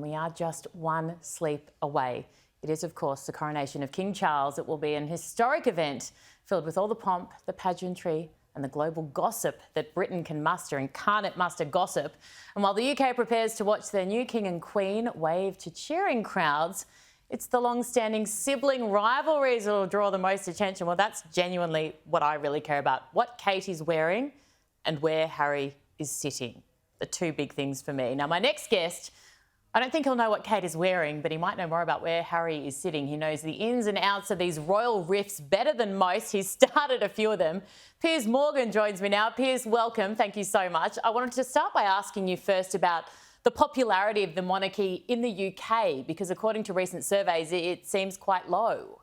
We are just one sleep away. It is, of course, the coronation of King Charles. It will be an historic event filled with all the pomp, the pageantry and the global gossip that Britain can muster, and can't it muster gossip? And while the UK prepares to watch their new king and queen wave to cheering crowds, it's the long-standing sibling rivalries that will draw the most attention. Well, that's genuinely what I really care about. What Kate is wearing and where Harry is sitting. The two big things for me. Now, my next guest, I don't think he'll know what Kate is wearing, but he might know more about where Harry is sitting. He knows the ins and outs of these royal rifts better than most. He's started a few of them. Piers Morgan joins me now. Piers, welcome. Thank you so much. I wanted to start by asking you first about the popularity of the monarchy in the UK, because according to recent surveys, it seems quite low.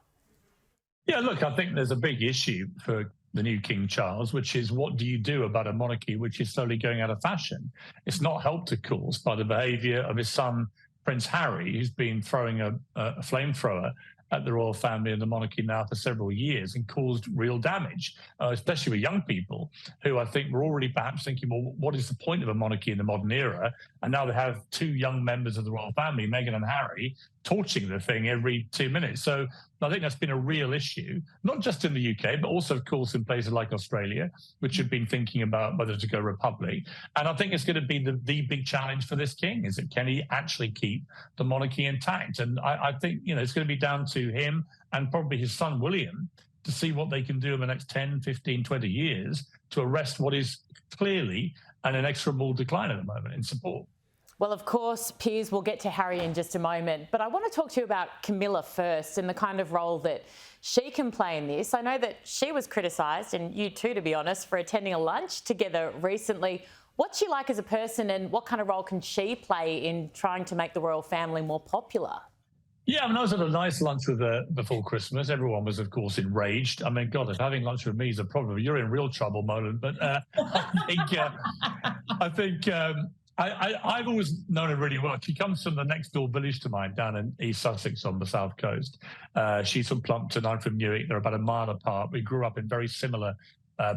Yeah, look, I think there's a big issue for the new King Charles, which is what do you do about a monarchy which is slowly going out of fashion? It's not helped, of course, by the behaviour of his son, Prince Harry, who's been throwing a flamethrower at the royal family and the monarchy now for several years and caused real damage, especially with young people who I think were already perhaps thinking, well, what is the point of a monarchy in the modern era? And now they have two young members of the royal family, Meghan and Harry, torching the thing every 2 minutes. So I think that's been a real issue, not just in the UK, but also, of course, in places like Australia, which have been thinking about whether to go republic. And I think it's going to be the big challenge for this king, is that can he actually keep the monarchy intact? And I think, it's going to be down to him and probably his son, William, to see what they can do in the next 10, 15, 20 years to arrest what is clearly an inexorable decline at the moment in support. Well, of course, Piers, we'll get to Harry in just a moment, but I want to talk to you about Camilla first and the kind of role that she can play in this. I know that she was criticised, and you too, to be honest, for attending a lunch together recently. What's she like as a person, and what kind of role can she play in trying to make the royal family more popular? Yeah, I mean, I was at a nice lunch with her before Christmas. Everyone was, of course, enraged. I mean, God, if having lunch with me is a problem, you're in real trouble, Molan. But I've always known her really well. She comes from the next door village to mine down in East Sussex on the south coast. She's from Plumpton, I'm from Newark. They're about a mile apart. We grew up in very similar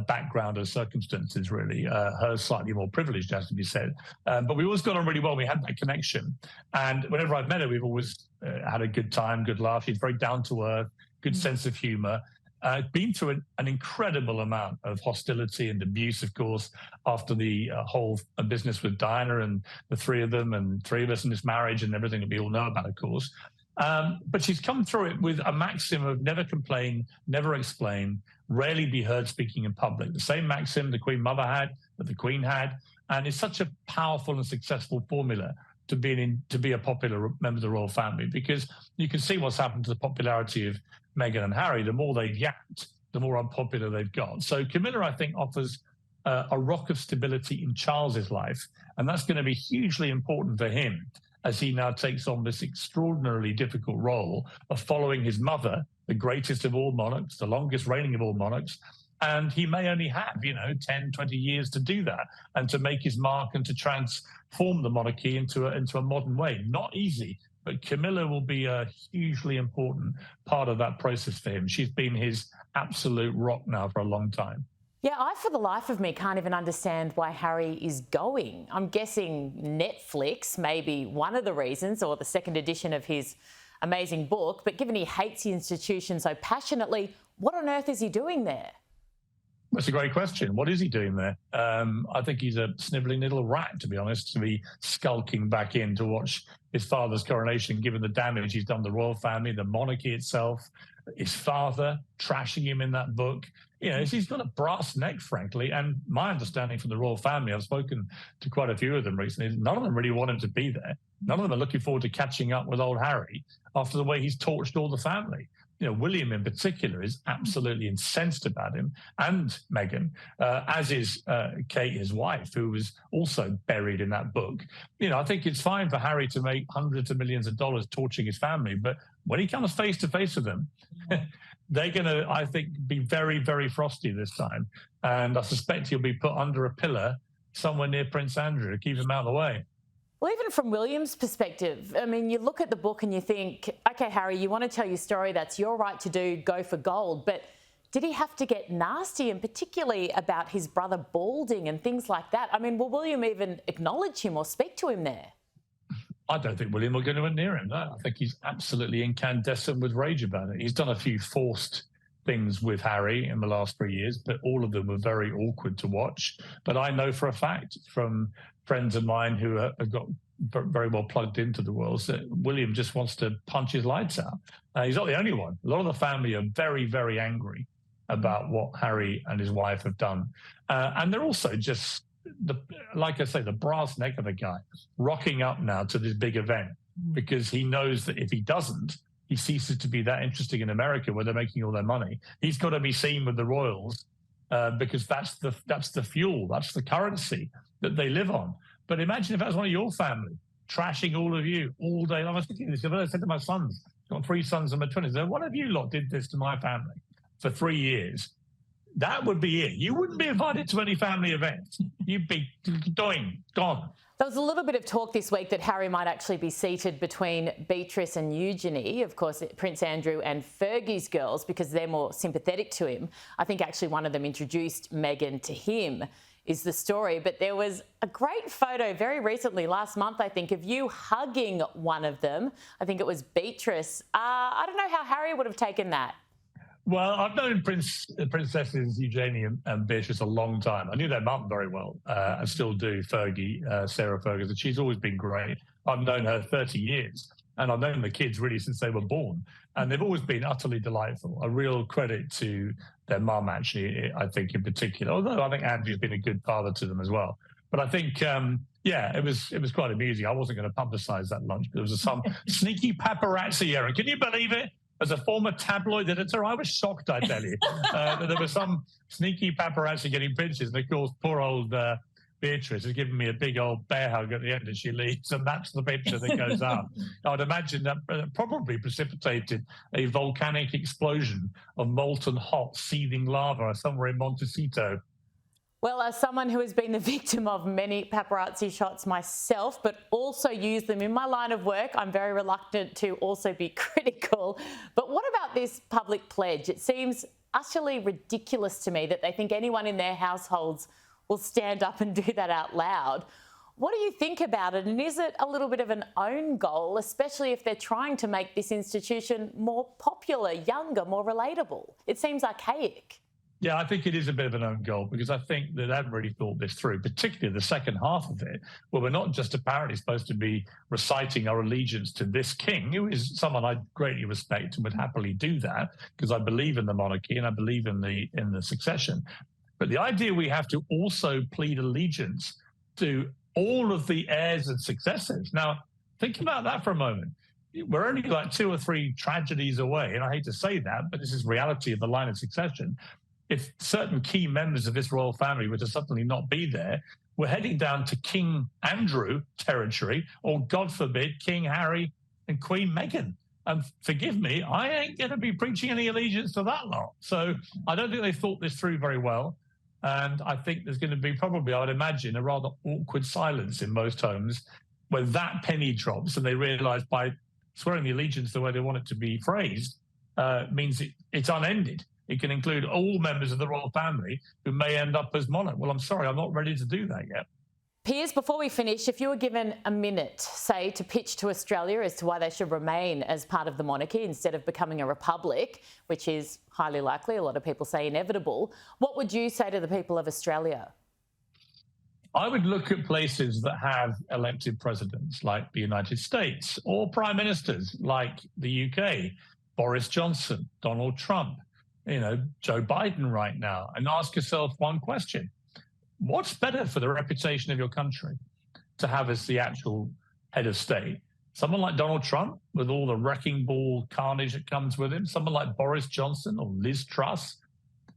background and circumstances, really. Her slightly more privileged, has to be said. But we always got on really well. We had that connection. And whenever I've met her, we've always had a good time, good laugh. She's very down to earth, good sense of humour. Been through an incredible amount of hostility and abuse, of course, after the whole business with Diana and the three of them and three of us in this marriage and everything that we all know about, of course. But she's come through it with a maxim of never complain, never explain, rarely be heard speaking in public. The same maxim the Queen Mother had, that the Queen had, and it's such a powerful and successful formula to be a popular member of the royal family, because you can see what's happened to the popularity of Meghan and Harry. The more they've yapped, the more unpopular they've got. So Camilla, I think, offers a rock of stability in Charles's life, and that's going to be hugely important for him as he now takes on this extraordinarily difficult role of following his mother, the greatest of all monarchs, the longest reigning of all monarchs. And he may only have, 10, 20 years to do that and to make his mark and to transform the monarchy into a modern way. Not easy, but Camilla will be a hugely important part of that process for him. She's been his absolute rock now for a long time. Yeah, I, for the life of me, can't even understand why Harry is going. I'm guessing Netflix may be one of the reasons, or the second edition of his amazing book. But given he hates the institution so passionately, what on earth is he doing there? That's a great question. What is he doing there? I think he's a snivelling little rat, to be honest, to be skulking back in to watch his father's coronation, given the damage he's done the royal family, the monarchy itself, his father, trashing him in that book. He's got a brass neck, frankly. And my understanding from the royal family, I've spoken to quite a few of them recently, none of them really want him to be there. None of them are looking forward to catching up with old Harry after the way he's torched all the family. William in particular is absolutely incensed about him, and Meghan, as is Kate, his wife, who was also buried in that book. I think it's fine for Harry to make hundreds of millions of dollars torching his family, but when he comes face to face with them, they're going to, I think, be very, very frosty this time. And I suspect he'll be put under a pillar somewhere near Prince Andrew to keep him out of the way. Well, even from William's perspective, I mean, you look at the book and you think, OK, Harry, you want to tell your story, that's your right to do, go for gold. But did he have to get nasty, and particularly about his brother balding and things like that? I mean, will William even acknowledge him or speak to him there? I don't think William will go anywhere near him. No, I think he's absolutely incandescent with rage about it. He's done a few forced things with Harry in the last 3 years, but all of them were very awkward to watch. But I know for a fact from friends of mine who have got very well plugged into the world that William just wants to punch his lights out. He's not the only one. A lot of the family are very, very angry about what Harry and his wife have done. And they're also just, like I say, the brass neck of a guy rocking up now to this big event because he knows that if he doesn't, he ceases to be that interesting in America where they're making all their money. He's got to be seen with the royals because that's the fuel, that's the currency that they live on. But imagine if that was one of your family trashing all of you all day long. I was thinking this, I said to my sons, I've got 3 sons in my 20s, one of you lot did this to my family for 3 years. That would be it. You wouldn't be invited to any family events. You'd be gone. There was a little bit of talk this week that Harry might actually be seated between Beatrice and Eugenie, of course, Prince Andrew and Fergie's girls, because they're more sympathetic to him. I think actually one of them introduced Meghan to him, is the story. But there was a great photo very recently, last month, I think, of you hugging one of them. I think it was Beatrice. I don't know how Harry would have taken that. Well, I've known Princesses Eugenie and Beatrice a long time. I knew their mum very well. I still do, Fergie, Sarah Ferguson. She's always been great. I've known her 30 years, and I've known the kids really since they were born. And they've always been utterly delightful. A real credit to their mum, actually, I think, in particular. Although I think Andrew's been a good father to them as well. But I think, yeah, it was quite amusing. I wasn't going to publicise that lunch, but there was some sneaky paparazzi, Erin. Can you believe it? As a former tabloid editor, I was shocked, I tell you, that there was some sneaky paparazzi getting pictures. And of course, poor old Beatrice has given me a big old bear hug at the end as she leaves, and that's the picture that goes up. I'd imagine that probably precipitated a volcanic explosion of molten hot, seething lava somewhere in Montecito. Well, as someone who has been the victim of many paparazzi shots myself, but also use them in my line of work, I'm very reluctant to also be critical. But what about this public pledge? It seems utterly ridiculous to me that they think anyone in their households will stand up and do that out loud. What do you think about it? And is it a little bit of an own goal, especially if they're trying to make this institution more popular, younger, more relatable? It seems archaic. Yeah, I think it is a bit of an own goal because I think that they haven't really thought this through, particularly the second half of it, where we're not just apparently supposed to be reciting our allegiance to this king, who is someone I greatly respect and would happily do that because I believe in the monarchy and I believe in the succession. But the idea we have to also plead allegiance to all of the heirs and successors. Now, think about that for a moment. We're only like 2 or 3 tragedies away, and I hate to say that, but this is reality of the line of succession. If certain key members of this royal family were to suddenly not be there, we're heading down to King Andrew territory, or God forbid, King Harry and Queen Meghan. And forgive me, I ain't going to be preaching any allegiance to that lot. So I don't think they thought this through very well. And I think there's going to be probably, I would imagine, a rather awkward silence in most homes when that penny drops and they realise by swearing the allegiance the way they want it to be phrased means it's unended. It can include all members of the royal family who may end up as monarch. Well, I'm sorry, I'm not ready to do that yet. Piers, before we finish, if you were given a minute, say, to pitch to Australia as to why they should remain as part of the monarchy instead of becoming a republic, which is highly likely, a lot of people say inevitable, what would you say to the people of Australia? I would look at places that have elected presidents like the United States or prime ministers like the UK, Boris Johnson, Donald Trump, Joe Biden right now, and ask yourself one question. What's better for the reputation of your country to have as the actual head of state? Someone like Donald Trump with all the wrecking ball carnage that comes with him, someone like Boris Johnson or Liz Truss,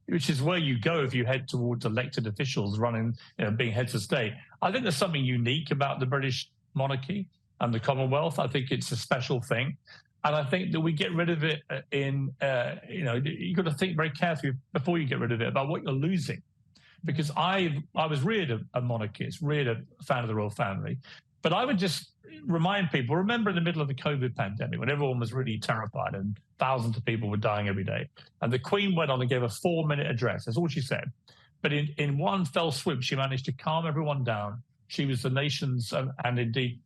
which is where you go if you head towards elected officials running, being heads of state. I think there's something unique about the British monarchy and the Commonwealth. I think it's a special thing. And I think that we get rid of it you've got to think very carefully before you get rid of it about what you're losing. Because I was reared a monarchist, reared a fan of the royal family. But I would just remind people, remember in the middle of the COVID pandemic when everyone was really terrified and thousands of people were dying every day. And the Queen went on and gave a 4-minute address. That's all she said. But in one fell swoop, she managed to calm everyone down. She was the nation's, and indeed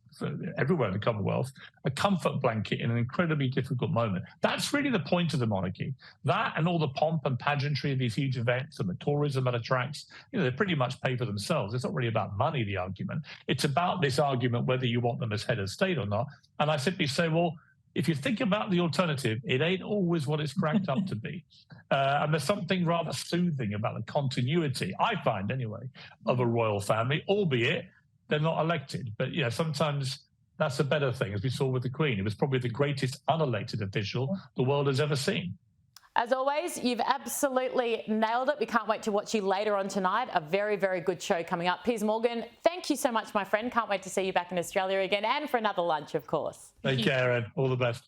everywhere in the Commonwealth, a comfort blanket in an incredibly difficult moment. That's really the point of the monarchy. That and all the pomp and pageantry of these huge events and the tourism it attracts, they pretty much pay for themselves. It's not really about money, the argument. It's about this argument whether you want them as head of state or not. And I simply say, well, if you think about the alternative, it ain't always what it's cracked up to be. And there's something rather soothing about the continuity, I find anyway, of a royal family, albeit they're not elected. But sometimes that's a better thing, as we saw with the Queen. It was probably the greatest unelected official the world has ever seen. As always, you've absolutely nailed it. We can't wait to watch you later on tonight. A very, very good show coming up. Piers Morgan, thank you so much, my friend. Can't wait to see you back in Australia again and for another lunch, of course. Take care, Erin. All the best.